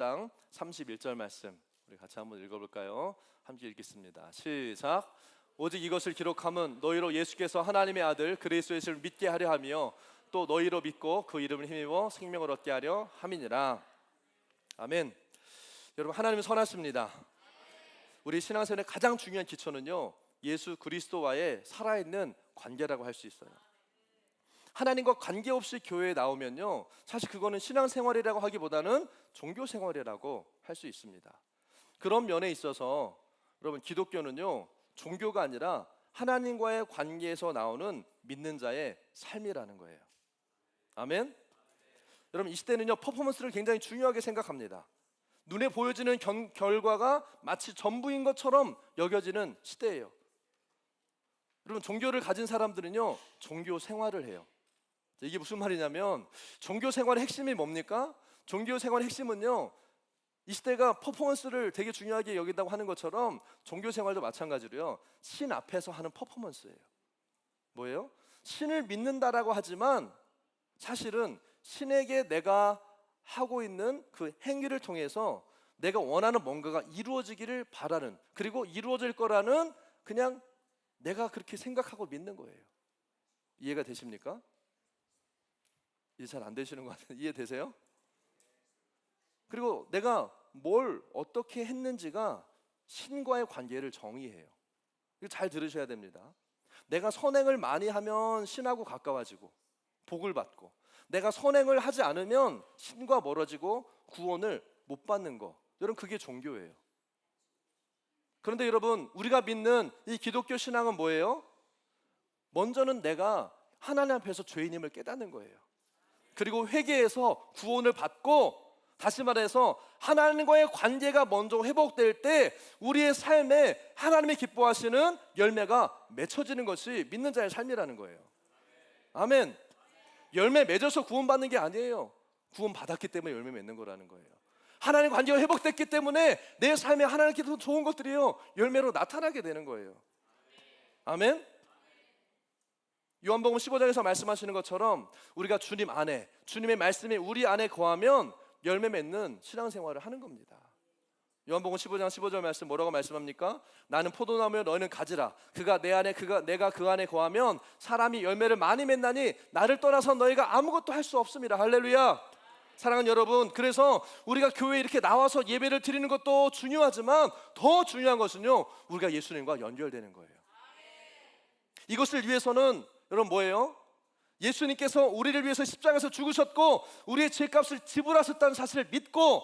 장 31절 말씀 우리 같이 한번 읽어볼까요? 함께 읽겠습니다. 시작. 오직 이것을 기록함은 너희로 예수께서 하나님의 아들 그리스도를 믿게 하려 하며 또 너희로 믿고 그 이름을 힘입어 생명을 얻게 하려 함이니라. 아멘. 여러분, 하나님은 선하십니다. 우리 신앙생활의 가장 중요한 기초는요, 예수 그리스도와의 살아있는 관계라고 할 수 있어요. 하나님과 관계없이 교회에 나오면요, 사실 그거는 신앙생활이라고 하기보다는 종교생활이라고 할 수 있습니다. 그런 면에 있어서 여러분, 기독교는요, 종교가 아니라 하나님과의 관계에서 나오는 믿는 자의 삶이라는 거예요. 아멘. 여러분, 이 시대는요, 퍼포먼스를 굉장히 중요하게 생각합니다. 눈에 보여지는 결과가 마치 전부인 것처럼 여겨지는 시대예요. 여러분, 종교를 가진 사람들은요, 종교 생활을 해요. 이게 무슨 말이냐면, 종교 생활의 핵심이 뭡니까? 종교 생활의 핵심은요, 이 시대가 퍼포먼스를 되게 중요하게 여긴다고 하는 것처럼 종교 생활도 마찬가지로요, 신 앞에서 하는 퍼포먼스예요. 뭐예요? 신을 믿는다라고 하지만 사실은 신에게 내가 하고 있는 그 행위를 통해서 내가 원하는 뭔가가 이루어지기를 바라는, 그리고 이루어질 거라는 그냥 내가 그렇게 생각하고 믿는 거예요. 이해가 되십니까? 이해 잘 안 되시는 것 같은데 이해되세요? 그리고 내가 뭘 어떻게 했는지가 신과의 관계를 정의해요. 이거 잘 들으셔야 됩니다. 내가 선행을 많이 하면 신하고 가까워지고 복을 받고, 내가 선행을 하지 않으면 신과 멀어지고 구원을 못 받는 거, 여러분, 그게 종교예요. 그런데 여러분, 우리가 믿는 이 기독교 신앙은 뭐예요? 먼저는 내가 하나님 앞에서 죄인임을 깨닫는 거예요. 그리고 회개해서 구원을 받고, 다시 말해서 하나님과의 관계가 먼저 회복될 때 우리의 삶에 하나님이 기뻐하시는 열매가 맺혀지는 것이 믿는 자의 삶이라는 거예요. 아멘. 열매 맺어서 구원받는 게 아니에요. 구원 받았기 때문에 열매 맺는 거라는 거예요. 하나님 관계가 회복됐기 때문에 내 삶에 하나님께 더 좋은 것들이요, 열매로 나타나게 되는 거예요. 아멘. 요한복음 15장에서 말씀하시는 것처럼 우리가 주님 안에, 주님의 말씀이 우리 안에 거하면 열매 맺는 신앙생활을 하는 겁니다. 요한복음 15장 15절 말씀 뭐라고 말씀합니까? 나는 포도나무요 너희는 가지라. 그가 내 안에, 내가 그 안에 거하면 사람이 열매를 많이 맺나니 나를 떠나서 너희가 아무것도 할 수 없습니다. 할렐루야. 사랑하는 여러분, 그래서 우리가 교회에 이렇게 나와서 예배를 드리는 것도 중요하지만 더 중요한 것은요, 우리가 예수님과 연결되는 거예요. 이것을 위해서는 여러분 뭐예요? 예수님께서 우리를 위해서 십자가에서 죽으셨고 우리의 죄값을 지불하셨다는 사실을 믿고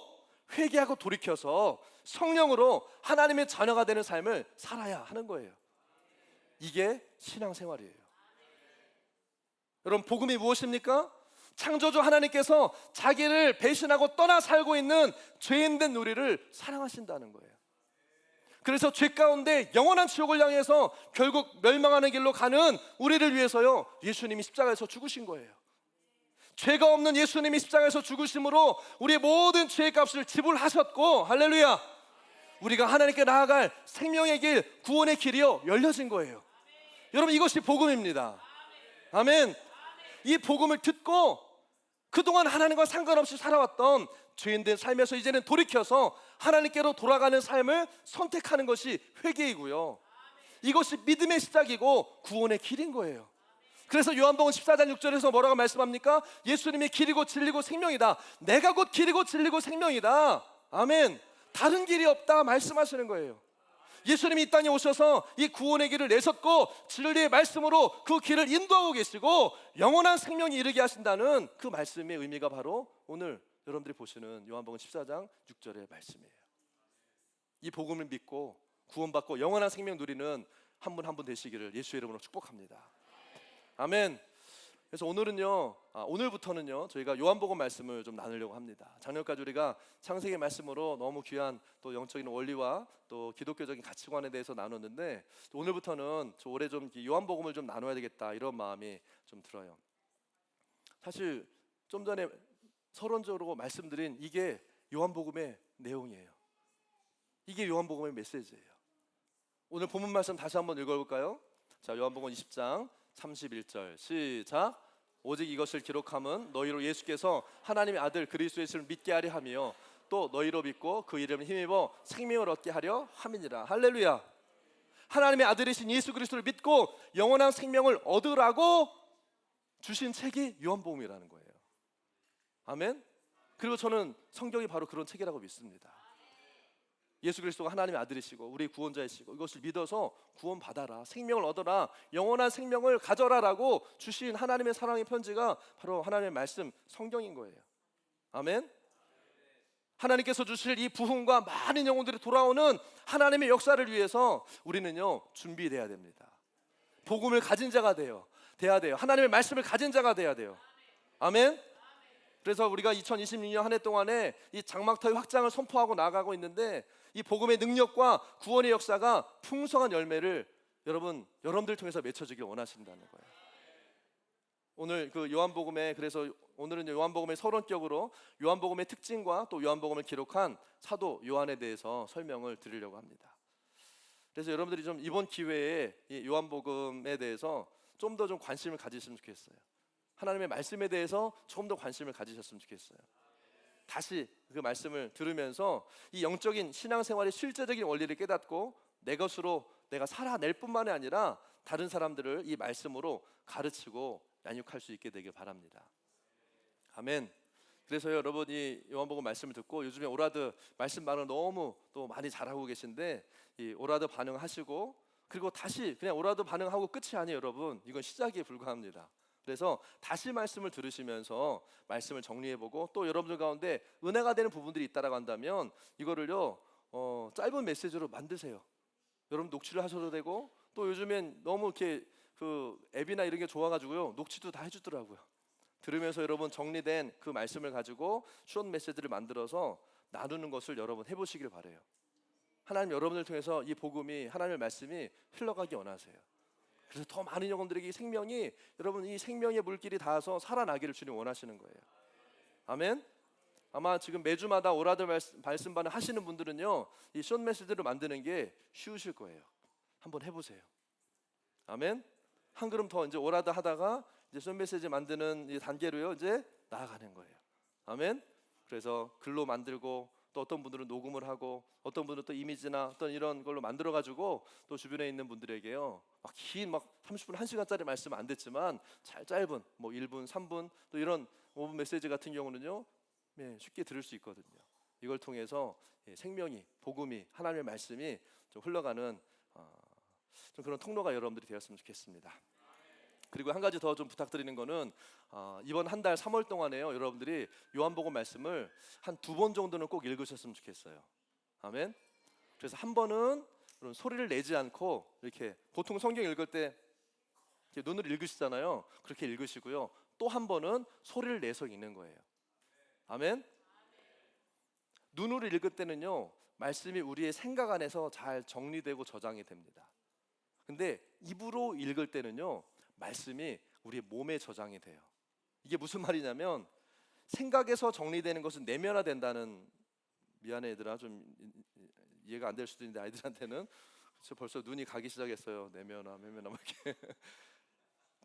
회개하고 돌이켜서 성령으로 하나님의 자녀가 되는 삶을 살아야 하는 거예요. 이게 신앙생활이에요. 여러분, 복음이 무엇입니까? 창조주 하나님께서 자기를 배신하고 떠나 살고 있는 죄인된 우리를 사랑하신다는 거예요. 그래서 죄 가운데 영원한 지옥을 향해서 결국 멸망하는 길로 가는 우리를 위해서요, 예수님이 십자가에서 죽으신 거예요. 죄가 없는 예수님이 십자가에서 죽으심으로 우리의 모든 죄의 값을 지불하셨고, 할렐루야, 우리가 하나님께 나아갈 생명의 길, 구원의 길이요, 열려진 거예요. 여러분, 이것이 복음입니다. 아멘. 이 복음을 듣고 그동안 하나님과 상관없이 살아왔던 죄인된 삶에서 이제는 돌이켜서 하나님께로 돌아가는 삶을 선택하는 것이 회개이고요, 이것이 믿음의 시작이고 구원의 길인 거예요. 그래서 요한복음 14장 6절에서 뭐라고 말씀합니까? 예수님이 길이고 진리고 생명이다. 내가 곧 길이고 진리고 생명이다. 아멘. 다른 길이 없다 말씀하시는 거예요. 예수님이 이 땅에 오셔서 이 구원의 길을 내셨고 진리의 말씀으로 그 길을 인도하고 계시고 영원한 생명이 이르게 하신다는 그 말씀의 의미가 바로 오늘 여러분들이 보시는 요한복음 14장 6절의 말씀이에요. 이 복음을 믿고 구원받고 영원한 생명 누리는 한 분 한 분 되시기를 예수의 이름으로 축복합니다. 아멘. 그래서 오늘부터는요 저희가 요한복음 말씀을 좀 나누려고 합니다. 작년까지 우리가 창세기 말씀으로 너무 귀한 또 영적인 원리와 또 기독교적인 가치관에 대해서 나눴는데, 오늘부터는 올해 좀 요한복음을 좀 나눠야 되겠다, 이런 마음이 좀 들어요. 사실 좀 전에 서론적으로 말씀드린 이게 요한복음의 내용이에요. 이게 요한복음의 메시지예요. 오늘 본문 말씀 다시 한번 읽어볼까요? 자, 요한복음 20장 31절 시작. 오직 이것을 기록함은 너희로 예수께서 하나님의 아들 그리스도를 믿게 하려 하며 또 너희로 믿고 그 이름을 힘입어 생명을 얻게 하려 함이니라. 할렐루야. 하나님의 아들이신 예수 그리스도를 믿고 영원한 생명을 얻으라고 주신 책이 요한복음이라는 거예요. 아멘. 그리고 저는 성경이 바로 그런 책이라고 믿습니다. 예수 그리스도가 하나님의 아들이시고 우리 구원자이시고 이것을 믿어서 구원받아라, 생명을 얻어라, 영원한 생명을 가져라라고 주신 하나님의 사랑의 편지가 바로 하나님의 말씀 성경인 거예요. 아멘. 하나님께서 주실 이 부흥과 많은 영혼들이 돌아오는 하나님의 역사를 위해서 우리는요 준비돼야 됩니다. 복음을 가진 자가 돼야 돼요. 하나님의 말씀을 가진 자가 돼야 돼요. 아멘. 그래서 우리가 2026년 한 해 동안에 이 장막터의 확장을 선포하고 나가고 있는데 이 복음의 능력과 구원의 역사가 풍성한 열매를 여러분들 통해서 맺혀지길 원하신다는 거예요. 오늘 그 요한복음에, 그래서 오늘은 요한복음의 서론격으로 요한복음의 특징과 또 요한복음을 기록한 사도 요한에 대해서 설명을 드리려고 합니다. 그래서 여러분들이 좀 이번 기회에 이 요한복음에 대해서 좀 더 관심을 가지셨으면 좋겠어요. 하나님의 말씀에 대해서 조금 더 관심을 가지셨으면 좋겠어요. 다시 그 말씀을 들으면서 이 영적인 신앙생활의 실제적인 원리를 깨닫고 내 것으로 내가 살아낼 뿐만이 아니라 다른 사람들을 이 말씀으로 가르치고 양육할 수 있게 되길 바랍니다. 아멘. 그래서 여러분 이 요한복음 말씀을 듣고 요즘에 오라드 말씀 반응 너무 또 많이 잘하고 계신데 이 오라드 반응하시고 그리고 다시 그냥 오라드 반응하고 끝이 아니에요. 여러분 이건 시작에 불과합니다. 그래서 다시 말씀을 들으시면서 말씀을 정리해보고 또 여러분들 가운데 은혜가 되는 부분들이 있다라고 한다면 이거를요 짧은 메시지로 만드세요. 여러분 녹취를 하셔도 되고 또 요즘엔 너무 이렇게 그 앱이나 이런 게 좋아가지고요 녹취도 다 해주더라고요. 들으면서 여러분 정리된 그 말씀을 가지고 숏 메시지를 만들어서 나누는 것을 여러분 해보시길 바래요. 하나님 여러분을 통해서 이 복음이 하나님의 말씀이 흘러가기 원하세요. 그래서 더 많은 영혼들에게 이 생명이 여러분 이 생명의 물길이 닿아서 살아나기를 주님 원하시는 거예요. 아멘. 아마 지금 매주마다 오라드 말씀 반응 하시는 분들은요 이 숏 메시지를 만드는 게 쉬우실 거예요. 한번 해보세요. 아멘. 한 걸음 더 이제 오라드 하다가 이제 숏 메시지 만드는 이 단계로요 이제 나아가는 거예요. 아멘. 그래서 글로 만들고 또 어떤 분들은 녹음을 하고 어떤 분들은 또 이미지나 어떤 이런 걸로 만들어 가지고 또 주변에 있는 분들에게요 막 긴 막 30분 1시간짜리 말씀 안 됐지만 짧은 뭐 1분 3분 또 이런 5분 메시지 같은 경우는요 쉽게 들을 수 있거든요. 이걸 통해서 생명이 복음이 하나님의 말씀이 좀 흘러가는 좀 그런 통로가 여러분들이 되었으면 좋겠습니다. 그리고 한 가지 더 좀 부탁드리는 거는 이번 한 달 3월 동안에요 여러분들이 요한복음 말씀을 한 2번 정도는 꼭 읽으셨으면 좋겠어요. 아멘. 그래서 한 번은 소리를 내지 않고 이렇게 보통 성경 읽을 때 눈으로 읽으시잖아요. 그렇게 읽으시고요. 또 한 번은 소리를 내서 읽는 거예요. 아멘. 눈으로 읽을 때는요 말씀이 우리의 생각 안에서 잘 정리되고 저장이 됩니다. 근데 입으로 읽을 때는요 말씀이 우리의 몸에 저장이 돼요. 이게 무슨 말이냐면 생각에서 정리되는 것은 내면화된다는, 미안해 얘들아 좀 이해가 안 될 수도 있는데 아이들한테는 벌써 눈이 가기 시작했어요. 내면화 매면화 막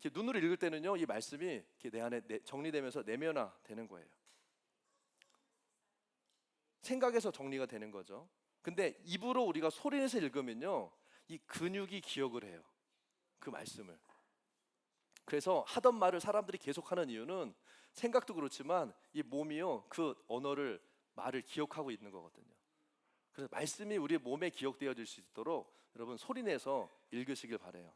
이렇게 눈으로 읽을 때는요 이 말씀이 이렇게 내 안에 정리되면서 내면화되는 거예요. 생각에서 정리가 되는 거죠. 근데 입으로 우리가 소리내서 읽으면요 이 근육이 기억을 해요. 그 말씀을. 그래서 하던 말을 사람들이 계속하는 이유는 생각도 그렇지만 이 몸이요 그 언어를 말을 기억하고 있는 거거든요. 그래서 말씀이 우리의 몸에 기억되어질 수 있도록 여러분 소리내서 읽으시길 바래요.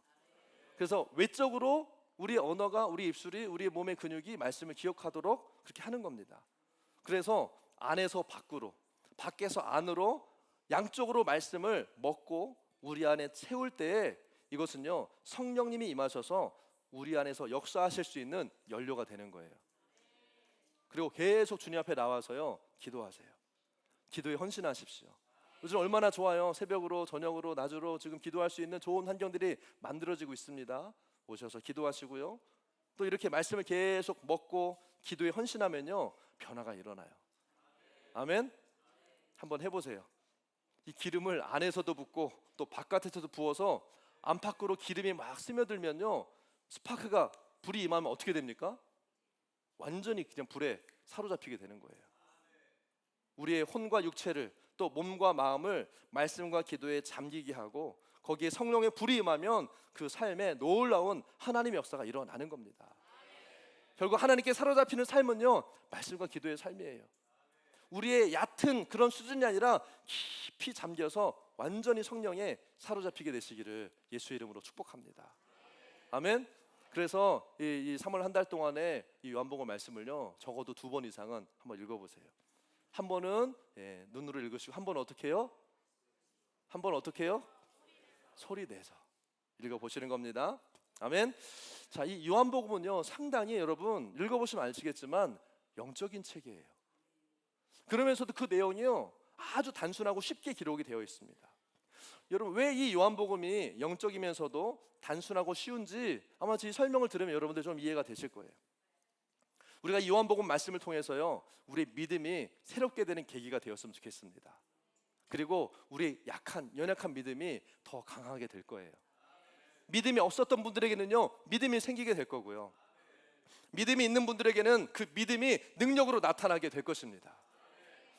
그래서 외적으로 우리의 언어가 우리 입술이 우리의 몸의 근육이 말씀을 기억하도록 그렇게 하는 겁니다. 그래서 안에서 밖으로 밖에서 안으로 양쪽으로 말씀을 먹고 우리 안에 채울 때에 이것은요 성령님이 임하셔서 우리 안에서 역사하실 수 있는 연료가 되는 거예요. 그리고 계속 주님 앞에 나와서요 기도하세요. 기도에 헌신하십시오. 요즘 얼마나 좋아요. 새벽으로 저녁으로 낮으로 지금 기도할 수 있는 좋은 환경들이 만들어지고 있습니다. 오셔서 기도하시고요. 또 이렇게 말씀을 계속 먹고 기도에 헌신하면요 변화가 일어나요. 아멘. 한번 해보세요. 이 기름을 안에서도 붓고 또 바깥에서도 부어서 안팎으로 기름이 막 스며들면요 스파크가 불이 임하면 어떻게 됩니까? 완전히 그냥 불에 사로잡히게 되는 거예요. 우리의 혼과 육체를 또 몸과 마음을 말씀과 기도에 잠기게 하고 거기에 성령의 불이 임하면 그 삶에 놀라운 하나님의 역사가 일어나는 겁니다. 결국 하나님께 사로잡히는 삶은요, 말씀과 기도의 삶이에요. 우리의 얕은 그런 수준이 아니라 깊이 잠겨서 완전히 성령에 사로잡히게 되시기를 예수의 이름으로 축복합니다. 아멘. 그래서 이 3월 한 달 동안에 이 요한복음 말씀을요, 적어도 2번 이상은 한번 읽어보세요. 한 번은 눈으로 읽으시고, 한 번은 어떻게 해요? 한 번은 어떻게 해요? 소리 내서 읽어보시는 겁니다. 아멘. 자, 이 요한복음은요, 상당히 여러분 읽어보시면 아시겠지만 영적인 책이에요. 그러면서도 그 내용이요, 아주 단순하고 쉽게 기록이 되어 있습니다. 여러분, 왜 이 요한복음이 영적이면서도 단순하고 쉬운지 아마 제 설명을 들으면 여러분들 좀 이해가 되실 거예요. 우리가 이 요한복음 말씀을 통해서요, 우리 믿음이 새롭게 되는 계기가 되었으면 좋겠습니다. 그리고 우리 연약한 믿음이 더 강하게 될 거예요. 믿음이 없었던 분들에게는요, 믿음이 생기게 될 거고요, 믿음이 있는 분들에게는 그 믿음이 능력으로 나타나게 될 것입니다.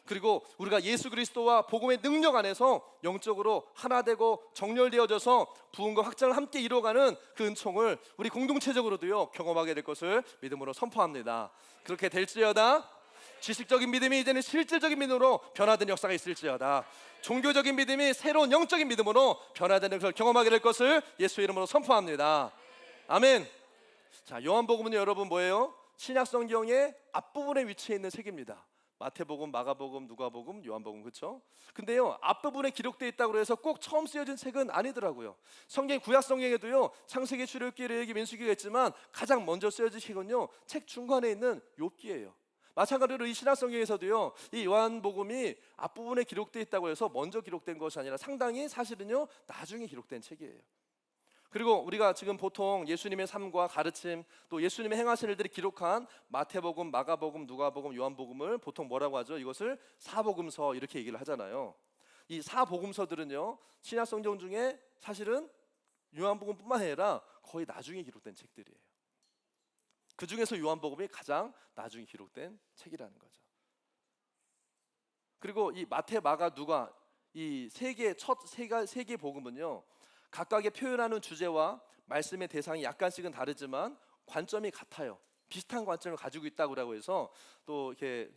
그리고 우리가 예수 그리스도와 복음의 능력 안에서 영적으로 하나 되고 정렬되어져서 부흥과 확장을 함께 이루어가는 그 은총을 우리 공동체적으로도요, 경험하게 될 것을 믿음으로 선포합니다. 그렇게 될지어다. 지식적인 믿음이 이제는 실질적인 믿음으로 변화된 역사가 있을지어다. 종교적인 믿음이 새로운 영적인 믿음으로 변화되는 것을 경험하게 될 것을 예수의 이름으로 선포합니다. 아멘. 자, 요한복음은 여러분 뭐예요? 신약 성경의 앞부분에 위치해 있는 책입니다. 마태복음, 마가복음, 누가복음, 요한복음, 그렇죠? 근데요, 앞부분에 기록되어 있다고 해서 꼭 처음 쓰여진 책은 아니더라고요. 성경 구약 성경에도요, 창세기, 출애굽기, 레위기, 민수기가 있지만 가장 먼저 쓰여진 책은요, 책 중간에 있는 욥기예요. 마찬가지로 이 신약 성경에서도요, 이 요한복음이 앞부분에 기록되어 있다고 해서 먼저 기록된 것이 아니라 상당히 사실은요, 나중에 기록된 책이에요. 그리고 우리가 지금 보통 예수님의 삶과 가르침, 또 예수님의 행하신 일들이 기록한 마태복음, 마가복음, 누가복음, 요한복음을 보통 뭐라고 하죠? 이것을 사복음서 이렇게 얘기를 하잖아요. 이 사복음서들은요, 신약 성경 중에 사실은 요한복음뿐만 아니라 거의 나중에 기록된 책들이에요. 그 중에서 요한복음이 가장 나중에 기록된 책이라는 거죠. 그리고 이 마태, 마가, 누가 이 세 개 복음은요, 각각의 표현하는 주제와 말씀의 대상이 약간씩은 다르지만 관점이 같아요. 비슷한 관점을 가지고 있다고 해서 또 이렇게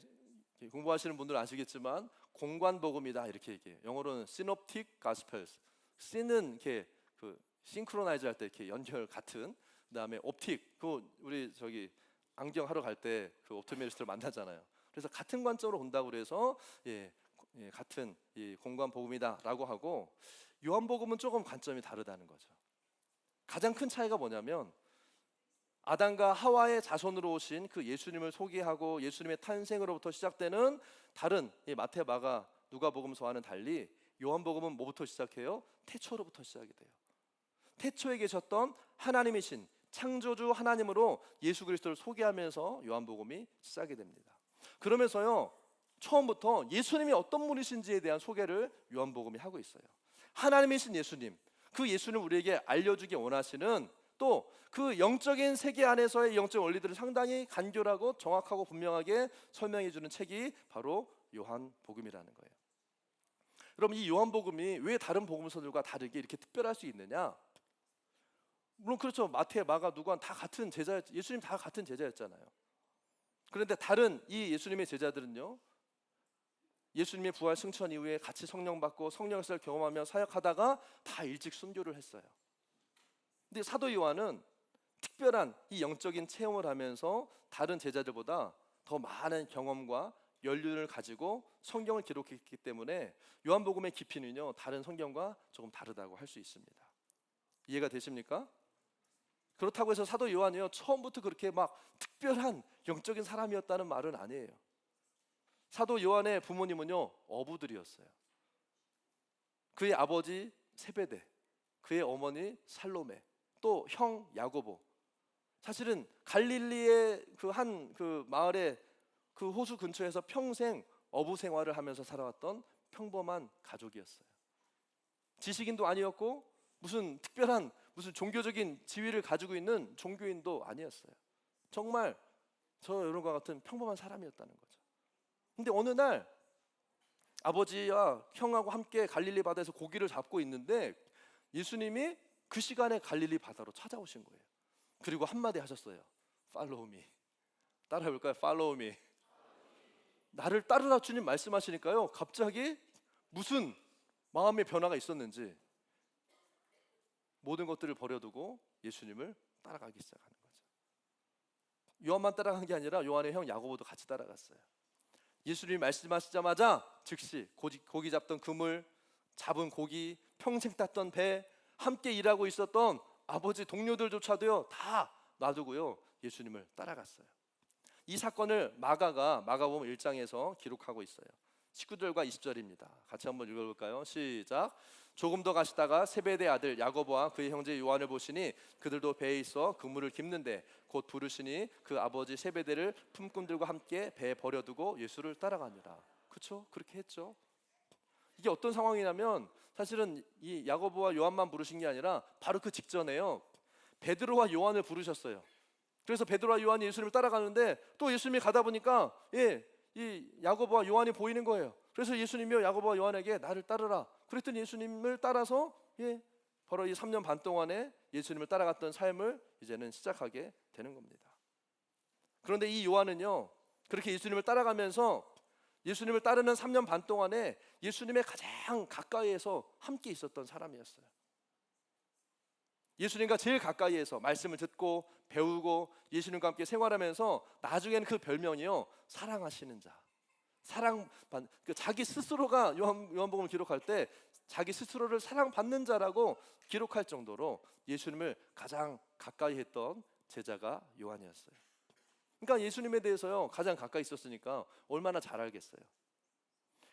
공부하시는 분들은 아시겠지만 공관복음이다 이렇게 얘기해요. 영어로는 synoptic gospels. syn은 이렇게 그 싱크로나이즈 할 때 이렇게 연결 같은, 그다음에 옵틱, 그 우리 저기 안경 하러 갈 때 그 옵토메리스트를 만나잖아요. 그래서 같은 관점으로 본다고 그래서 같은 이 공관복음이다라고 하고, 요한복음은 조금 관점이 다르다는 거죠. 가장 큰 차이가 뭐냐면 아담과 하와의 자손으로 오신 그 예수님을 소개하고 예수님의 탄생으로부터 시작되는 다른 이 마태, 마가, 누가복음서와는 달리 요한복음은 뭐부터 시작해요? 태초로부터 시작이 돼요. 태초에 계셨던 하나님이신 창조주 하나님으로 예수 그리스도를 소개하면서 요한복음이 시작이 됩니다. 그러면서요, 처음부터 예수님이 어떤 분이신지에 대한 소개를 요한복음이 하고 있어요. 하나님이신 예수님, 그 예수님을 우리에게 알려주기 원하시는, 또 그 영적인 세계 안에서의 영적 원리들을 상당히 간결하고 정확하고 분명하게 설명해 주는 책이 바로 요한복음이라는 거예요. 그럼 이 요한복음이 왜 다른 복음서들과 다르게 이렇게 특별할 수 있느냐? 물론 그렇죠. 마태, 마가, 누가 다 같은 제자였, 예수님 다 같은 제자였잖아요. 그런데 다른 이 예수님의 제자들은요, 예수님의 부활 승천 이후에 같이 성령 받고 성령 역사를 경험하며 사역하다가 다 일찍 순교를 했어요. 근데 사도 요한은 특별한 이 영적인 체험을 하면서 다른 제자들보다 더 많은 경험과 연륜을 가지고 성경을 기록했기 때문에 요한복음의 깊이는요, 다른 성경과 조금 다르다고 할 수 있습니다. 이해가 되십니까? 그렇다고 해서 사도 요한이요, 처음부터 그렇게 막 특별한 영적인 사람이었다는 말은 아니에요. 사도 요한의 부모님은요, 어부들이었어요. 그의 아버지 세베대, 그의 어머니 살로메, 또 형 야고보. 사실은 갈릴리의 그 마을의 그 호수 근처에서 평생 어부 생활을 하면서 살아왔던 평범한 가족이었어요. 지식인도 아니었고 무슨 특별한 무슨 종교적인 지위를 가지고 있는 종교인도 아니었어요. 정말 저 여러분과 같은 평범한 사람이었다는 거죠. 근데 어느 날 아버지와 형하고 함께 갈릴리 바다에서 고기를 잡고 있는데 예수님이 그 시간에 갈릴리 바다로 찾아오신 거예요. 그리고 한마디 하셨어요. Follow me. 따라해볼까요? Follow me. 나를 따르라 주님 말씀하시니까요, 갑자기 무슨 마음의 변화가 있었는지 모든 것들을 버려두고 예수님을 따라가기 시작하는 거죠. 요한만 따라간 게 아니라 요한의 형 야고보도 같이 따라갔어요. 예수님이 말씀하시자마자 즉시 고기 잡던 그물, 잡은 고기, 평생 탔던 배, 함께 일하고 있었던 아버지 동료들조차도요 다 놔두고요 예수님을 따라갔어요. 이 사건을 마가복음 1장에서 기록하고 있어요. 19절과 20절입니다. 같이 한번 읽어볼까요? 시작. 조금 더 가시다가 세베대 아들 야고보와 그의 형제 요한을 보시니 그들도 배에 있어 그물을 깁는데 곧 부르시니 그 아버지 세베대를 품꾼들과 함께 배에 버려두고 예수를 따라가니라. 그렇죠? 그렇게 했죠. 이게 어떤 상황이냐면 사실은 이 야고보와 요한만 부르신 게 아니라 바로 그 직전에요 베드로와 요한을 부르셨어요. 그래서 베드로와 요한이 예수님을 따라가는데 또 예수님이 가다 보니까 이 야고보와 요한이 보이는 거예요. 그래서 예수님이 야고보와 요한에게 나를 따르라 그랬더니 예수님을 따라서 바로 이 3년 반 동안에 예수님을 따라갔던 삶을 이제는 시작하게 되는 겁니다. 그런데 이 요한은요 그렇게 예수님을 따라가면서 예수님을 따르는 3년 반 동안에 예수님의 가장 가까이에서 함께 있었던 사람이었어요. 예수님과 제일 가까이에서 말씀을 듣고 배우고 예수님과 함께 생활하면서 나중에는 그 별명이요 사랑하시는 자, 자기 스스로가 요한복음을 기록할 때 자기 스스로를 사랑받는 자라고 기록할 정도로 예수님을 가장 가까이 했던 제자가 요한이었어요. 그러니까 예수님에 대해서요 가장 가까이 있었으니까 얼마나 잘 알겠어요.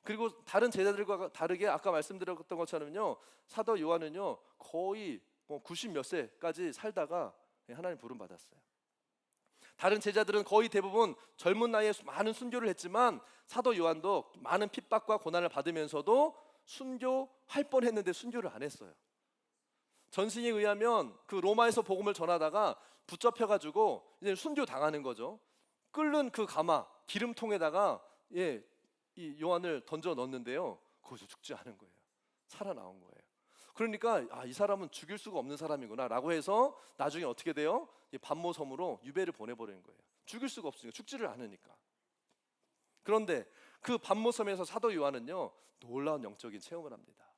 그리고 다른 제자들과 다르게 아까 말씀드렸던 것처럼요 사도 요한은요 거의 90 몇 세까지 살다가 하나님 부름 받았어요. 다른 제자들은 거의 대부분 젊은 나이에 많은 순교를 했지만 사도 요한도 많은 핍박과 고난을 받으면서도 순교할 뻔했는데 순교를 안 했어요. 전승에 의하면 그 로마에서 복음을 전하다가 붙잡혀가지고 이제 순교 당하는 거죠. 끓는 그 가마 기름통에다가 이 요한을 던져 넣었는데요 거기서 죽지 않은 거예요. 살아나온 거예요. 그러니까 이 사람은 죽일 수가 없는 사람이구나 라고 해서 나중에 어떻게 돼요? 반모섬으로 유배를 보내버리는 거예요. 죽일 수가 없으니까, 죽지를 않으니까. 그런데 그 반모섬에서 사도 요한은요 놀라운 영적인 체험을 합니다.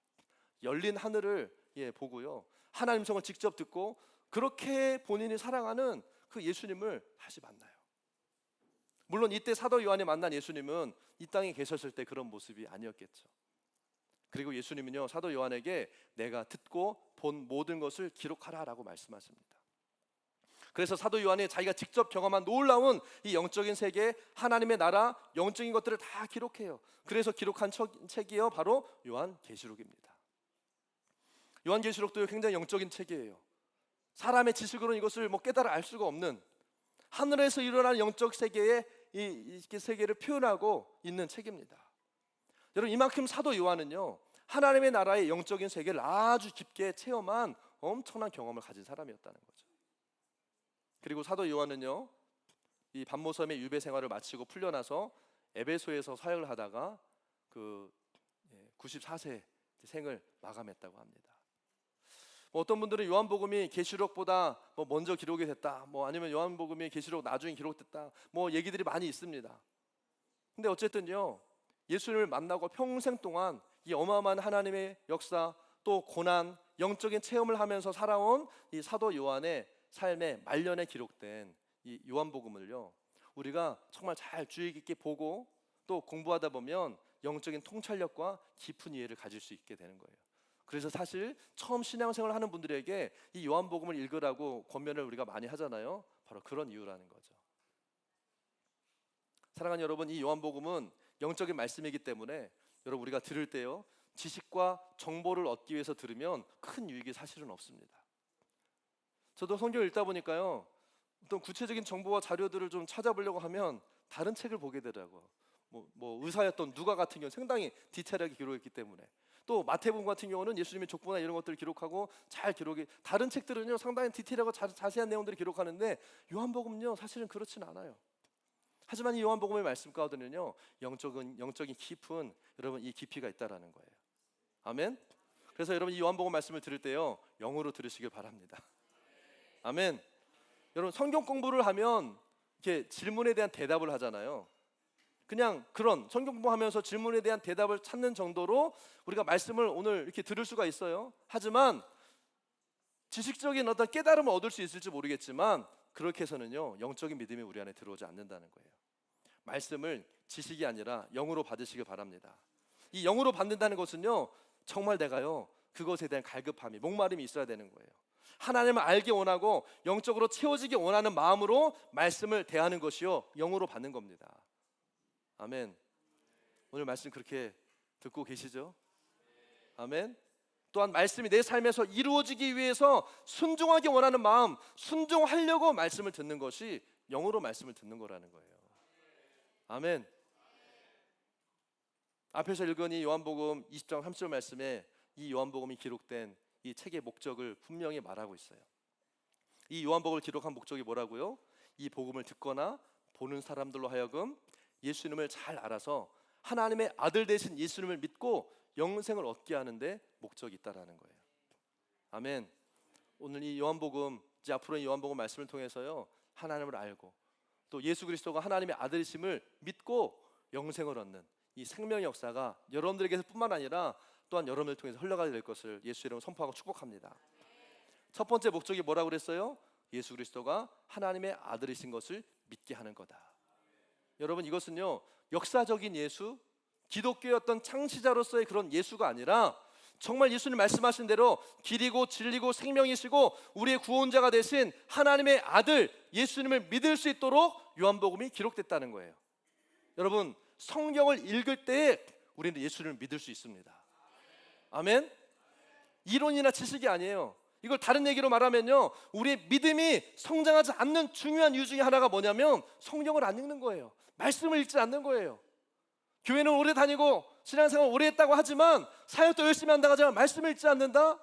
열린 하늘을 보고요 하나님 성을 직접 듣고 그렇게 본인이 사랑하는 그 예수님을 다시 만나요. 물론 이때 사도 요한이 만난 예수님은 이 땅에 계셨을 때 그런 모습이 아니었겠죠. 그리고 예수님은요 사도 요한에게 내가 듣고 본 모든 것을 기록하라 라고 말씀하십니다. 그래서 사도 요한이 자기가 직접 경험한 놀라운 이 영적인 세계, 하나님의 나라, 영적인 것들을 다 기록해요. 그래서 기록한 책이요 바로 요한계시록입니다. 요한계시록도 굉장히 영적인 책이에요. 사람의 지식으로는 이것을 깨달아 알 수가 없는 하늘에서 일어나는 영적 세계의 이 세계를 표현하고 있는 책입니다. 여러분 이만큼 사도 요한은요 하나님의 나라의 영적인 세계를 아주 깊게 체험한 엄청난 경험을 가진 사람이었다는 거죠. 그리고 사도 요한은요 이 반모섬의 유배 생활을 마치고 풀려나서 에베소에서 사역을 하다가 그 94세 생을 마감했다고 합니다. 어떤 분들은 요한복음이 계시록보다 먼저 기록이 됐다, 아니면 요한복음이 계시록 나중에 기록됐다, 얘기들이 많이 있습니다. 근데 어쨌든요 예수님을 만나고 평생 동안 이 어마어마한 하나님의 역사 또 고난, 영적인 체험을 하면서 살아온 이 사도 요한의 삶의 말년에 기록된 이 요한복음을요 우리가 정말 잘 주의 깊게 보고 또 공부하다 보면 영적인 통찰력과 깊은 이해를 가질 수 있게 되는 거예요. 그래서 사실 처음 신앙생활을 하는 분들에게 이 요한복음을 읽으라고 권면을 우리가 많이 하잖아요. 바로 그런 이유라는 거죠. 사랑하는 여러분, 이 요한복음은 영적인 말씀이기 때문에 여러분 우리가 들을 때요 지식과 정보를 얻기 위해서 들으면 큰 유익이 사실은 없습니다. 저도 성경을 읽다 보니까요 어떤 구체적인 정보와 자료들을 좀 찾아보려고 하면 다른 책을 보게 되더라고요. 의사였던 누가 같은 경우는 상당히 디테일하게 기록했기 때문에, 또 마태복음 같은 경우는 예수님의 족보나 이런 것들을 기록하고 잘 기록이, 다른 책들은요 상당히 디테일하고 자세한 내용들을 기록하는데 요한복음은요 사실은 그렇진 않아요. 하지만 이 요한복음의 말씀 가운데는요, 영적인 깊은 여러분 이 깊이가 있다라는 거예요. 아멘. 그래서 여러분 이 요한복음 말씀을 들을 때요, 영어로 들으시길 바랍니다. 아멘. 여러분 성경 공부를 하면 이렇게 질문에 대한 대답을 하잖아요. 그냥 그런 성경 공부하면서 질문에 대한 대답을 찾는 정도로 우리가 말씀을 오늘 이렇게 들을 수가 있어요. 하지만 지식적인 어떤 깨달음을 얻을 수 있을지 모르겠지만 그렇게 해서는요, 영적인 믿음이 우리 안에 들어오지 않는다는 거예요. 말씀을 지식이 아니라 영으로 받으시길 바랍니다. 이 영으로 받는다는 것은요, 정말 내가요 그것에 대한 갈급함이, 목마름이 있어야 되는 거예요. 하나님을 알기 원하고 영적으로 채워지기 원하는 마음으로 말씀을 대하는 것이요, 영으로 받는 겁니다. 아멘. 오늘 말씀 그렇게 듣고 계시죠? 아멘. 또한 말씀이 내 삶에서 이루어지기 위해서 순종하기 원하는 마음, 순종하려고 말씀을 듣는 것이 영으로 말씀을 듣는 거라는 거예요. 아멘. 앞에서 읽은 이 요한복음 20장 30절 말씀에 이 요한복음이 기록된 이 책의 목적을 분명히 말하고 있어요. 이 요한복음을 기록한 목적이 뭐라고요? 이 복음을 듣거나 보는 사람들로 하여금 예수님을 잘 알아서 하나님의 아들 되신 예수님을 믿고 영생을 얻게 하는데 목적이 있다라는 거예요. 아멘. 오늘 이 요한복음, 이제 앞으로 이 요한복음 말씀을 통해서요, 하나님을 알고 또 예수 그리스도가 하나님의 아들이심을 믿고 영생을 얻는 이 생명의 역사가 여러분들에게서 뿐만 아니라 또한 여러분을 통해서 흘러가게 될 것을 예수 이름으로 선포하고 축복합니다. 첫 번째 목적이 뭐라고 그랬어요? 예수 그리스도가 하나님의 아들이신 것을 믿게 하는 거다. 여러분 이것은요, 역사적인 예수, 기독교의 어떤 창시자로서의 그런 예수가 아니라 정말 예수님 말씀하신 대로 길이고 진리고 생명이시고 우리의 구원자가 되신 하나님의 아들 예수님을 믿을 수 있도록 요한복음이 기록됐다는 거예요. 여러분 성경을 읽을 때 우리는 예수님을 믿을 수 있습니다. 아멘. 이론이나 지식이 아니에요. 이걸 다른 얘기로 말하면요, 우리의 믿음이 성장하지 않는 중요한 이유 중에 하나가 뭐냐면 성경을 안 읽는 거예요. 말씀을 읽지 않는 거예요. 교회는 오래 다니고 신앙생활 오래 했다고 하지만 사역도 열심히 한다고 하지만 말씀을 읽지 않는다?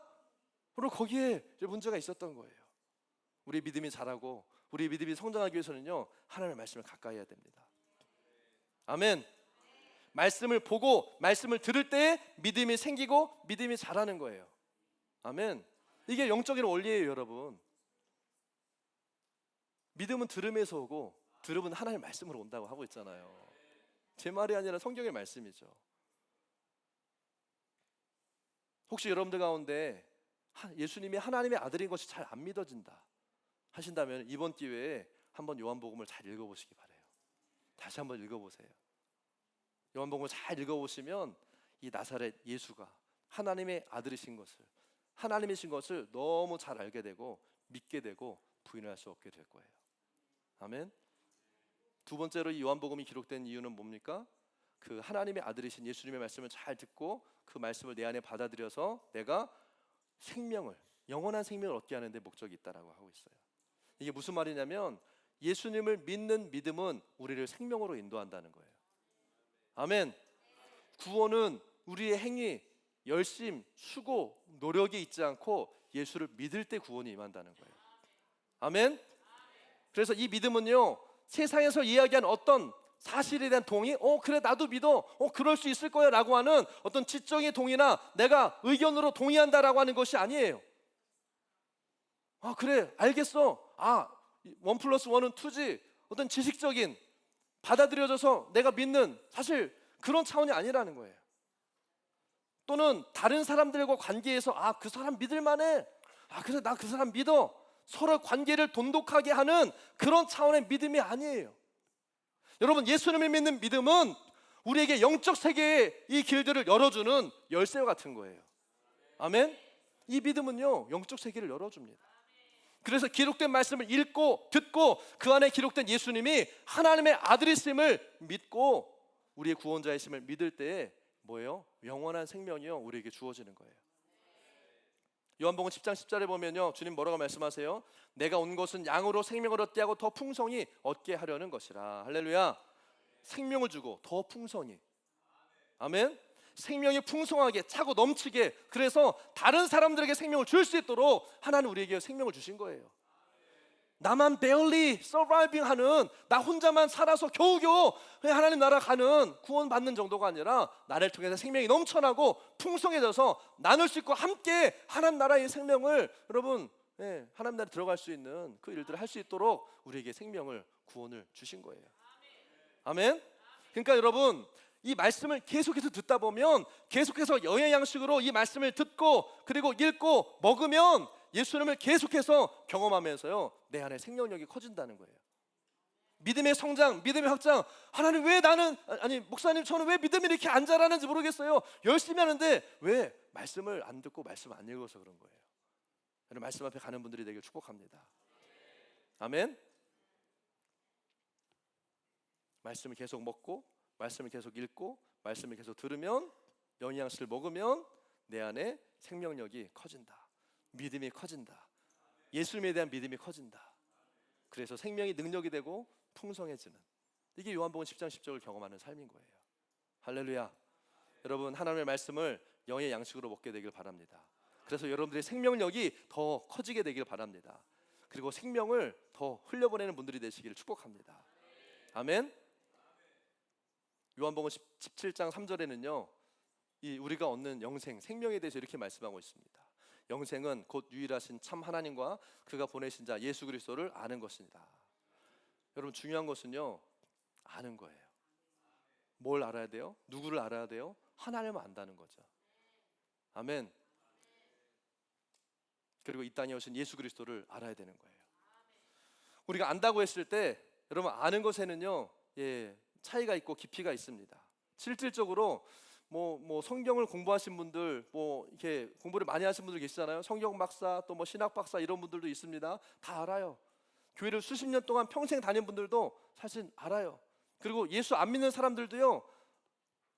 바로 거기에 문제가 있었던 거예요. 우리 믿음이 자라고 우리 믿음이 성장하기 위해서는요, 하나님의 말씀을 가까이 해야 됩니다. 아멘. 말씀을 보고 말씀을 들을 때 믿음이 생기고 믿음이 자라는 거예요. 아멘. 이게 영적인 원리예요, 여러분. 믿음은 들음에서 오고 들음은 하나님의 말씀으로 온다고 하고 있잖아요. 제 말이 아니라 성경의 말씀이죠. 혹시 여러분들 가운데 예수님이 하나님의 아들인 것이 잘 안 믿어진다 하신다면 이번 기회에 한번 요한복음을 잘 읽어보시기 바라요. 다시 한번 읽어보세요. 요한복음을 잘 읽어보시면 이 나사렛 예수가 하나님의 아들이신 것을, 하나님이신 것을 너무 잘 알게 되고 믿게 되고 부인할 수 없게 될 거예요. 아멘. 두 번째로 이 요한복음이 기록된 이유는 뭡니까? 그 하나님의 아들이신 예수님의 말씀을 잘 듣고 그 말씀을 내 안에 받아들여서 내가 생명을, 영원한 생명을 얻게 하는 데 목적이 있다라고 하고 있어요. 이게 무슨 말이냐면 예수님을 믿는 믿음은 우리를 생명으로 인도한다는 거예요. 아멘. 구원은 우리의 행위, 열심, 수고, 노력이 있지 않고 예수를 믿을 때 구원이 임한다는 거예요. 아멘. 그래서 이 믿음은요, 세상에서 이야기한 어떤 사실에 대한 동의, 그래 나도 믿어, 그럴 수 있을 거야 라고 하는 어떤 지적인 동의나 내가 의견으로 동의한다라고 하는 것이 아니에요. 그래 알겠어, 1+1은 2지, 어떤 지식적인 받아들여져서 내가 믿는, 사실 그런 차원이 아니라는 거예요. 또는 다른 사람들과 관계에서 그 사람 믿을 만해, 그래서 나 그 사람 믿어, 서로 관계를 돈독하게 하는 그런 차원의 믿음이 아니에요. 여러분 예수님을 믿는 믿음은 우리에게 영적 세계의 이 길들을 열어주는 열쇠와 같은 거예요. 아멘. 이 믿음은요 영적 세계를 열어줍니다. 그래서 기록된 말씀을 읽고 듣고 그 안에 기록된 예수님이 하나님의 아들이심을 믿고 우리의 구원자이심을 믿을 때에 뭐예요? 영원한 생명이요 우리에게 주어지는 거예요. 요한복음 10장 10절에 보면요 주님 뭐라고 말씀하세요? 내가 온 것은 양으로 생명을 얻게 하고 더 풍성히 얻게 하려는 것이라. 할렐루야. 생명을 주고 더 풍성히, 아멘. 생명이 풍성하게 차고 넘치게, 그래서 다른 사람들에게 생명을 줄 수 있도록 하나님 우리에게 생명을 주신 거예요. 나만 barely surviving 하는, 나 혼자만 살아서 겨우겨우 하나님 나라 가는 구원받는 정도가 아니라 나를 통해서 생명이 넘쳐나고 풍성해져서 나눌 수 있고 함께 하나님 나라의 생명을 여러분, 하나님 나라에 들어갈 수 있는 그 일들을 할 수 있도록 우리에게 생명을, 구원을 주신 거예요. 아멘. 그러니까 여러분, 이 말씀을 계속해서 듣다 보면 계속해서 영의 양식으로 이 말씀을 듣고 그리고 읽고 먹으면 예수님을 계속해서 경험하면서요, 내 안에 생명력이 커진다는 거예요. 믿음의 성장, 믿음의 확장. 하나님, 왜 나는, 아니 목사님, 저는 왜 믿음이 이렇게 안 자라는지 모르겠어요. 열심히 하는데 왜 말씀을 안 듣고 말씀 안 읽어서 그런 거예요. 말씀 앞에 가는 분들이 되길 축복합니다. 아멘. 말씀을 계속 먹고 말씀을 계속 읽고 말씀을 계속 들으면, 영의 양식을 먹으면 내 안에 생명력이 커진다. 믿음이 커진다. 예수님에 대한 믿음이 커진다. 그래서 생명이 능력이 되고 풍성해지는, 이게 요한복음 10장 10절을 경험하는 삶인 거예요. 할렐루야. 여러분, 하나님의 말씀을 영의 양식으로 먹게 되길 바랍니다. 그래서 여러분들의 생명력이 더 커지게 되길 바랍니다. 그리고 생명을 더 흘려보내는 분들이 되시기를 축복합니다. 아멘. 요한복음 17장 3절에는요, 이 우리가 얻는 영생, 생명에 대해서 이렇게 말씀하고 있습니다. 영생은 곧 유일하신 참 하나님과 그가 보내신 자 예수 그리스도를 아는 것입니다. 여러분, 중요한 것은요, 아는 거예요. 뭘 알아야 돼요? 누구를 알아야 돼요? 하나님을 안다는 거죠. 아멘. 그리고 이 땅에 오신 예수 그리스도를 알아야 되는 거예요. 우리가 안다고 했을 때 여러분, 아는 것에는요, 차이가 있고 깊이가 있습니다. 실질적으로 뭐 성경을 공부하신 분들, 뭐 이렇게 공부를 많이 하신 분들 계시잖아요. 성경 박사, 또 뭐 신학 박사 이런 분들도 있습니다. 다 알아요. 교회를 수십 년 동안 평생 다닌 분들도 사실 알아요. 그리고 예수 안 믿는 사람들도요,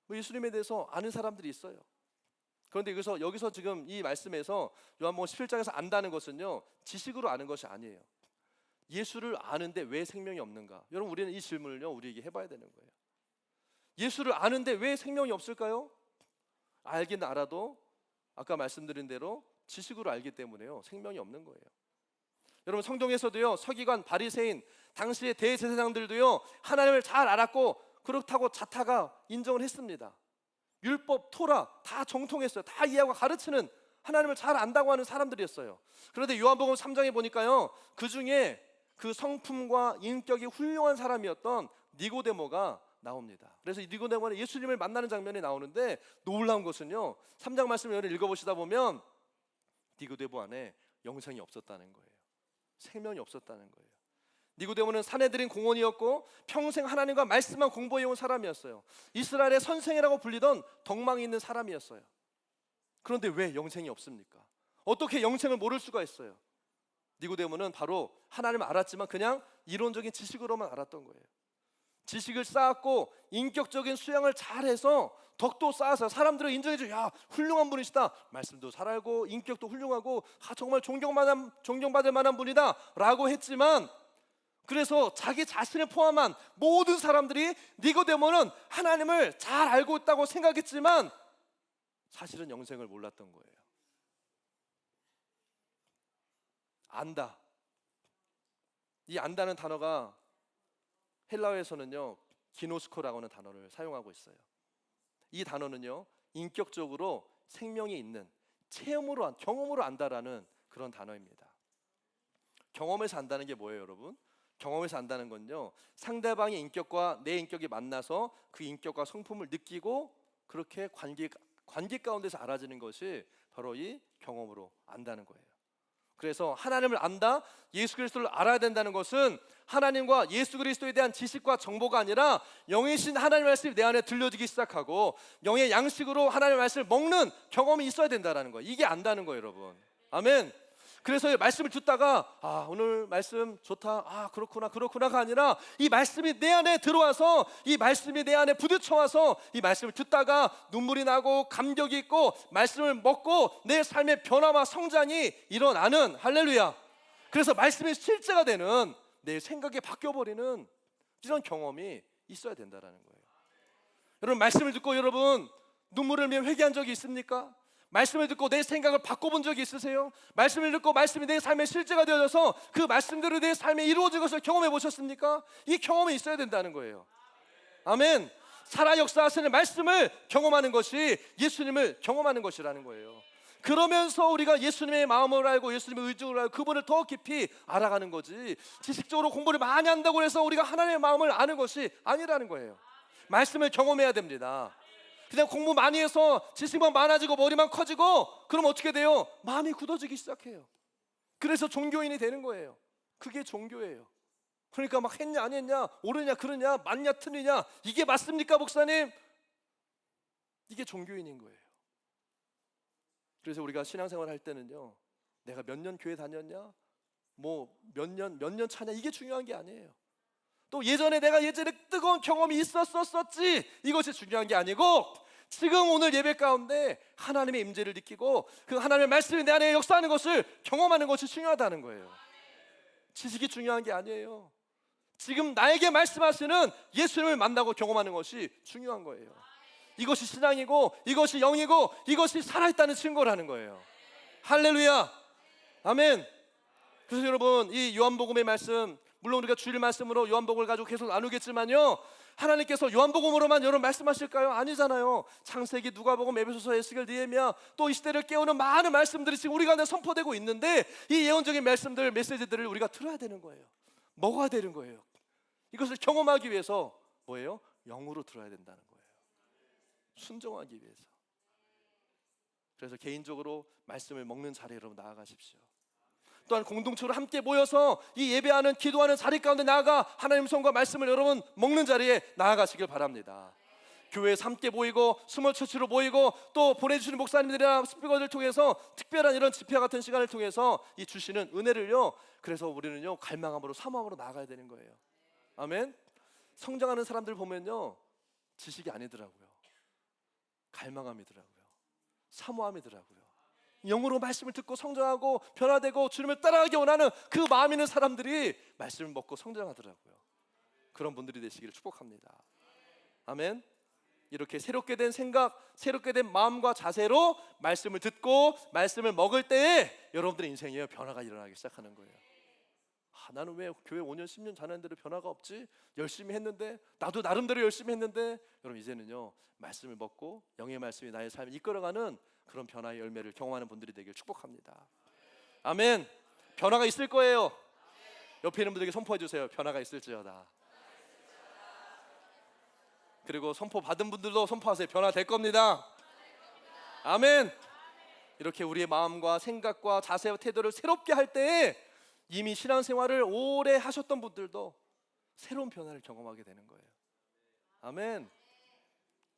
뭐 예수님에 대해서 아는 사람들이 있어요. 그런데 여기서 지금 이 말씀에서 요한복음 17장에서 안다는 것은요, 지식으로 아는 것이 아니에요. 예수를 아는데 왜 생명이 없는가? 여러분, 우리는 이 질문을요, 우리에게 해봐야 되는 거예요. 예수를 아는데 왜 생명이 없을까요? 알긴 알아도 아까 말씀드린 대로 지식으로 알기 때문에요, 생명이 없는 거예요. 여러분, 성경에서도요, 서기관, 바리새인, 당시의 대제사장들도요, 하나님을 잘 알았고 그렇다고 자타가 인정을 했습니다. 율법, 토라 다 정통했어요. 다 이해하고 가르치는, 하나님을 잘 안다고 하는 사람들이었어요. 그런데 요한복음 3장에 보니까요, 그 중에 그 성품과 인격이 훌륭한 사람이었던 니고데모가 나옵니다. 그래서 니고데모는 예수님을 만나는 장면이 나오는데, 놀라운 것은요, 3장 말씀을 읽어보시다 보면 니고데모 안에 영생이 없었다는 거예요. 생명이 없었다는 거예요. 니고데모는 산헤드린 공원이었고 평생 하나님과 말씀만 공부해온 사람이었어요. 이스라엘의 선생이라고 불리던 덕망이 있는 사람이었어요. 그런데 왜 영생이 없습니까? 어떻게 영생을 모를 수가 있어요? 니고데모는 바로 하나님을 알았지만 그냥 이론적인 지식으로만 알았던 거예요. 지식을 쌓았고 인격적인 수양을 잘해서 덕도 쌓아서 사람들을 인정해줘. 야, 훌륭한 분이시다. 말씀도 잘 알고 인격도 훌륭하고 정말 존경받을 만한 분이다 라고 했지만, 그래서 자기 자신을 포함한 모든 사람들이 니고데모는 하나님을 잘 알고 있다고 생각했지만 사실은 영생을 몰랐던 거예요. 안다. 이 안다는 단어가 헬라어에서는요, 기노스코라고 하는 단어를 사용하고 있어요. 이 단어는요, 인격적으로 생명이 있는, 경험으로 안다라는 그런 단어입니다. 경험에서 안다는 게 뭐예요, 여러분? 경험에서 안다는 건요, 상대방의 인격과 내 인격이 만나서 그 인격과 성품을 느끼고 그렇게 관계 가운데서 알아지는 것이 바로 이 경험으로 안다는 거예요. 그래서 하나님을 안다, 예수 그리스도를 알아야 된다는 것은 하나님과 예수 그리스도에 대한 지식과 정보가 아니라 영이신 하나님의 말씀이 내 안에 들려지기 시작하고 영의 양식으로 하나님의 말씀을 먹는 경험이 있어야 된다는 거예요. 이게 안다는 거예요, 여러분. 아멘. 그래서 말씀을 듣다가 오늘 말씀 좋다, 그렇구나가 아니라 이 말씀이 내 안에 들어와서 이 말씀이 내 안에 부딪혀와서 이 말씀을 듣다가 눈물이 나고 감격이 있고 말씀을 먹고 내 삶의 변화와 성장이 일어나는, 할렐루야. 그래서 말씀이 실제가 되는, 내 생각이 바뀌어버리는 이런 경험이 있어야 된다는 거예요. 여러분, 말씀을 듣고 여러분 눈물을 흘리며 회개한 적이 있습니까? 말씀을 듣고 내 생각을 바꿔본 적이 있으세요? 말씀을 듣고 말씀이 내 삶의 실제가 되어져서 그 말씀대로 내 삶에 이루어진 것을 경험해 보셨습니까? 이 경험이 있어야 된다는 거예요. 아멘. 살아 역사하시는 말씀을 경험하는 것이 예수님을 경험하는 것이라는 거예요. 그러면서 우리가 예수님의 마음을 알고 예수님의 의중을 알고 그분을 더 깊이 알아가는 거지, 지식적으로 공부를 많이 한다고 해서 우리가 하나님의 마음을 아는 것이 아니라는 거예요. 말씀을 경험해야 됩니다. 그냥 공부 많이 해서 지식만 많아지고 머리만 커지고 그럼 어떻게 돼요? 마음이 굳어지기 시작해요. 그래서 종교인이 되는 거예요. 그게 종교예요. 그러니까 막 했냐 안 했냐, 옳으냐 그르냐, 맞냐 틀리냐, 이게 맞습니까 목사님? 이게 종교인인 거예요. 그래서 우리가 신앙생활 할 때는요, 내가 몇 년 교회 다녔냐, 뭐 몇 년 차냐, 이게 중요한 게 아니에요. 또 내가 예전에 뜨거운 경험이 있었었지, 이것이 중요한 게 아니고 지금 오늘 예배 가운데 하나님의 임재를 느끼고 그 하나님의 말씀이 내 안에 역사하는 것을 경험하는 것이 중요하다는 거예요. 지식이 중요한 게 아니에요. 지금 나에게 말씀하시는 예수님을 만나고 경험하는 것이 중요한 거예요. 이것이 신앙이고 이것이 영이고 이것이 살아있다는 증거라는 거예요. 할렐루야, 아멘. 그래서 여러분, 이 요한복음의 말씀, 물론 우리가 주일 말씀으로 요한복음을 가지고 계속 나누겠지만요, 하나님께서 요한복음으로만 여러분 말씀하실까요? 아니잖아요. 창세기, 누가복음, 에베소서, 에스겔, 느헤미야, 또 이 시대를 깨우는 많은 말씀들이 지금 우리 가운데 선포되고 있는데, 이 예언적인 말씀들, 메시지들을 우리가 들어야 되는 거예요. 먹어야 되는 거예요. 이것을 경험하기 위해서 뭐예요? 영으로 들어야 된다는 거예요. 순종하기 위해서. 그래서 개인적으로 말씀을 먹는 자리에 여러분 나아가십시오. 또한 공동체로 함께 모여서 이 예배하는, 기도하는 자리 가운데 나아가 하나님 손과 말씀을 여러분 먹는 자리에 나아가시길 바랍니다. 교회에서 함께 모이고 스몰처치로 모이고 또 보내주시는 목사님들이나 스피커들 통해서 특별한 이런 집회 같은 시간을 통해서 이 주시는 은혜를요, 그래서 우리는요 갈망함으로 사모함으로 나아가야 되는 거예요. 아멘. 성장하는 사람들 보면요, 지식이 아니더라고요. 갈망함이더라고요. 사모함이더라고요. 영으로 말씀을 듣고 성장하고 변화되고 주님을 따라가기 원하는 그 마음 있는 사람들이 말씀을 먹고 성장하더라고요. 그런 분들이 되시기를 축복합니다. 아멘. 이렇게 새롭게 된 생각, 새롭게 된 마음과 자세로 말씀을 듣고 말씀을 먹을 때에 여러분들의 인생에 변화가 일어나기 시작하는 거예요. 나는 왜 교회 5년 10년 다녔는데도 변화가 없지? 열심히 했는데, 나도 나름대로 열심히 했는데. 여러분, 이제는요 말씀을 먹고 영의 말씀이 나의 삶을 이끌어가는 그런 변화의 열매를 경험하는 분들이 되길 축복합니다. 아멘. 변화가 있을 거예요. 옆에 있는 분들에게 선포해 주세요. 변화가 있을지어다. 그리고 선포 받은 분들도 선포하세요. 변화 될 겁니다. 아멘. 이렇게 우리의 마음과 생각과 자세와 태도를 새롭게 할 때에 이미 신앙생활을 오래 하셨던 분들도 새로운 변화를 경험하게 되는 거예요. 아멘.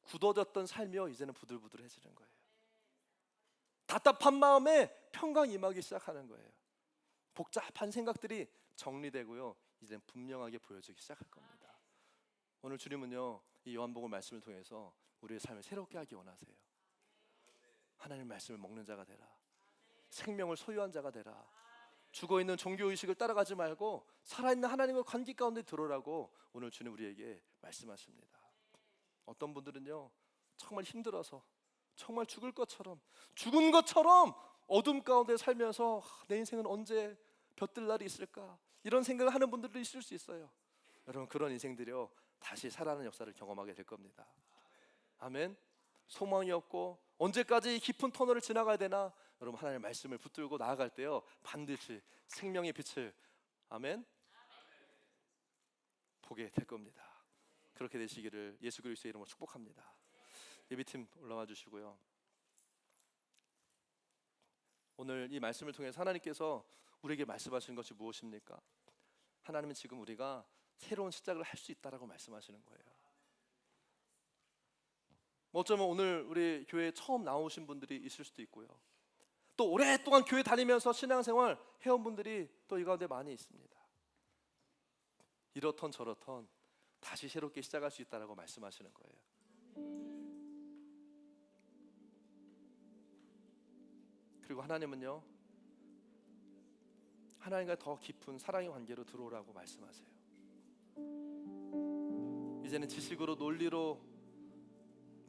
굳어졌던 삶이요, 이제는 부들부들해지는 거예요. 답답한 마음에 평강 임하기 시작하는 거예요. 복잡한 생각들이 정리되고요, 이제는 분명하게 보여지기 시작할 겁니다. 오늘 주님은요 이 요한복음 말씀을 통해서 우리의 삶을 새롭게 하기 원하세요. 하나님 말씀을 먹는 자가 되라. 생명을 소유한 자가 되라. 죽어있는 종교의식을 따라가지 말고 살아있는 하나님과 관계 가운데 들어오라고 오늘 주님 우리에게 말씀하십니다. 어떤 분들은요 정말 힘들어서 정말 죽을 것처럼, 죽은 것처럼 어둠 가운데 살면서 내 인생은 언제 볕들 날이 있을까, 이런 생각을 하는 분들도 있을 수 있어요. 여러분, 그런 인생들이요 다시 살아나는 역사를 경험하게 될 겁니다. 아멘. 소망이 없고 언제까지 깊은 터널을 지나가야 되나? 여러분, 하나님의 말씀을 붙들고 나아갈 때요 반드시 생명의 빛을, 아멘, 보게 될 겁니다. 그렇게 되시기를 예수 그리스도의 이름으로 축복합니다. 예비팀 올라와 주시고요. 오늘 이 말씀을 통해서 하나님께서 우리에게 말씀하시는 것이 무엇입니까? 하나님은 지금 우리가 새로운 시작을 할 수 있다라고 말씀하시는 거예요. 어쩌면 오늘 우리 교회에 처음 나오신 분들이 있을 수도 있고요, 또 오랫동안 교회 다니면서 신앙생활 해온 분들이 또 이 가운데 많이 있습니다. 이렇던 저렇던 다시 새롭게 시작할 수 있다라고 말씀하시는 거예요. 그리고 하나님은요 하나님과 더 깊은 사랑의 관계로 들어오라고 말씀하세요. 이제는 지식으로, 논리로,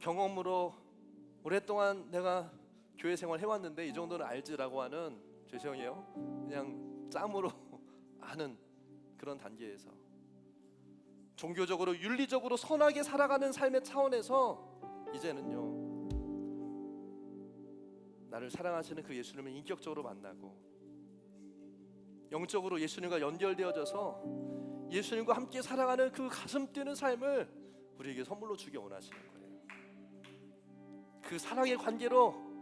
경험으로 오랫동안 내가 교회 생활 해왔는데 이 정도는 알지라고 하는, 죄송해요, 그냥 짬으로 아는 그런 단계에서 종교적으로 윤리적으로 선하게 살아가는 삶의 차원에서 이제는요, 나를 사랑하시는 그 예수님을 인격적으로 만나고 영적으로 예수님과 연결되어져서 예수님과 함께 살아가는 그 가슴 뛰는 삶을 우리에게 선물로 주기 원하시는 거예요. 그 사랑의 관계로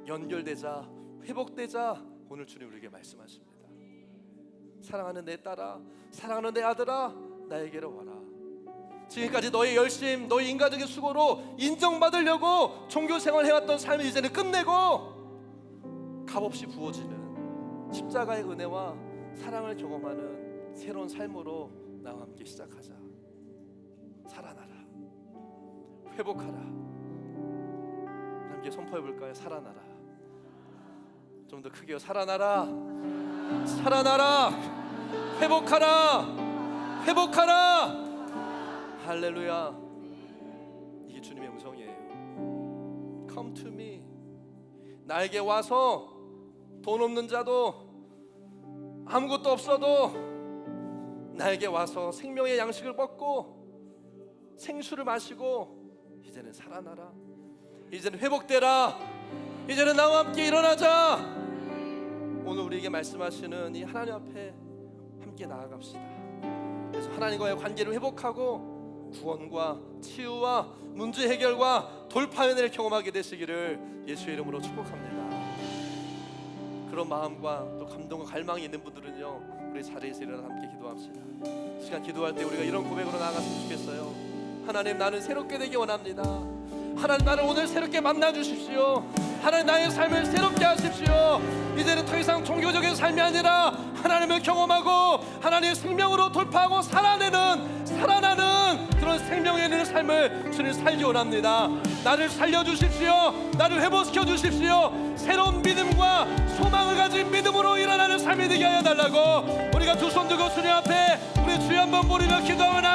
연결되자, 회복되자 오늘 주님 우리에게 말씀하십니다. 사랑하는 내 딸아, 사랑하는 내 아들아, 나에게로 와라. 지금까지 너의 열심, 너의 인간적인 수고로 인정받으려고 종교 생활 해왔던 삶을 이제는 끝내고 값없이 부어지는 십자가의 은혜와 사랑을 경험하는 새로운 삶으로 나와 함께 시작하자. 살아나라, 회복하라. 함께 선포해볼까요? 살아나라. 좀 더 크게요. 살아나라, 살아나라, 회복하라, 회복하라. 할렐루야. 이게 주님의 음성이에요. Come to me. 나에게 와서 돈 없는 자도 아무것도 없어도 나에게 와서 생명의 양식을 먹고 생수를 마시고 이제는 살아나라, 이제는 회복되라, 이제는 나와 함께 일어나자. 오늘 우리에게 말씀하시는 이 하나님 앞에 함께 나아갑시다. 그래서 하나님과의 관계를 회복하고 구원과 치유와 문제 해결과 돌파의 은혜를 경험하게 되시기를 예수의 이름으로 축복합니다. 그런 마음과 또 감동과 갈망이 있는 분들은요, 우리 자리에서 일어나 함께 기도합시다. 시간 기도할 때 우리가 이런 고백으로 나아갔으면 좋겠어요. 하나님, 나는 새롭게 되기 원합니다. 하나님, 나를 오늘 새롭게 만나 주십시오. 하나님, 나의 삶을 새롭게 하십시오. 이제는 더 이상 종교적인 삶이 아니라 하나님을 경험하고 하나님의 생명으로 돌파하고 살아나는 그런 생명의 있는 삶을 주님 살기 원합니다. 나를 살려주십시오. 나를 회복시켜 주십시오. 새로운 믿음과 소망을 가진 믿음으로 일어나는 삶이 되게 하여 달라고 우리가 두 손 들고 주님 앞에 우리 주여 한번 부르며 기도하면